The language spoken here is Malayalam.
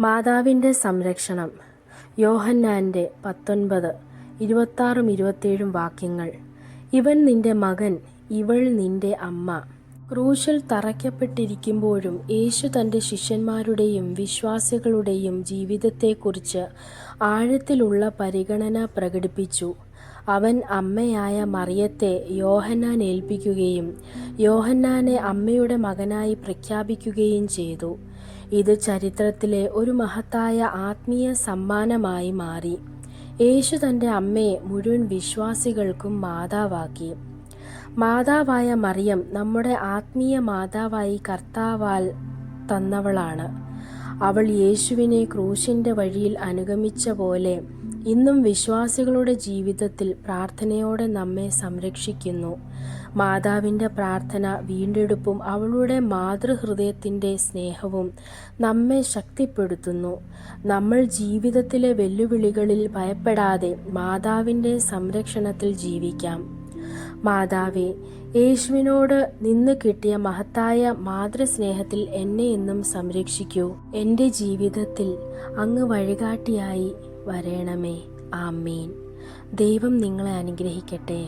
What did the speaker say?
മാതാവിൻ്റെ സംരക്ഷണം. യോഹന്നാൻ്റെ 19:26-27 വാക്യങ്ങൾ. ഇവൻ നിന്റെ മകൻ, ഇവൾ നിന്റെ അമ്മ. ക്രൂശിൽ തറയ്ക്കപ്പെട്ടിരിക്കുമ്പോഴും യേശു തൻ്റെ ശിഷ്യന്മാരുടെയും വിശ്വാസികളുടെയും ജീവിതത്തെക്കുറിച്ച് ആഴത്തിലുള്ള പരിഗണന പ്രകടിപ്പിച്ചു. അവൻ അമ്മയായ മറിയത്തെ യോഹന്നാൻ ഏൽപ്പിക്കുകയും യോഹന്നാനെ അമ്മയുടെ മകനായി പ്രഖ്യാപിക്കുകയും ചെയ്തു. ഇത് ചരിത്രത്തിലെ ഒരു മഹത്തായ ആത്മീയ സമ്മാനമായി മാറി. യേശു തൻ്റെ അമ്മയെ മുഴുവൻ വിശ്വാസികൾക്കും മാതാവാക്കി. മാതാവായ മറിയം നമ്മുടെ ആത്മീയ മാതാവായി കർത്താവാൽ തന്നവളാണ്. അവൾ യേശുവിനെ ക്രൂശിൻ്റെ വഴിയിൽ അനുഗമിച്ച പോലെ ഇന്നും വിശ്വാസികളുടെ ജീവിതത്തിൽ പ്രാർത്ഥനയോടെ നമ്മെ സംരക്ഷിക്കുന്നു. മാതാവിൻ്റെ പ്രാർത്ഥന, വീണ്ടെടുപ്പും അവളുടെ മാതൃഹൃദയത്തിൻ്റെ സ്നേഹവും നമ്മെ ശക്തിപ്പെടുത്തുന്നു. നമ്മൾ ജീവിതത്തിലെ വെല്ലുവിളികളിൽ ഭയപ്പെടാതെ മാതാവിൻ്റെ സംരക്ഷണത്തിൽ ജീവിക്കാം. മാതാവേ, യേശുവിനോട് നിന്ന് കിട്ടിയ മഹത്തായ മാതൃസ്നേഹത്തിൽ എന്നെ എന്നും സംരക്ഷിക്കൂ. എൻ്റെ ജീവിതത്തിൽ അങ്ങ് വഴികാട്ടിയായി വരണമേ. ആമേൻ. ദൈവം നിങ്ങളെ അനുഗ്രഹിക്കട്ടെ.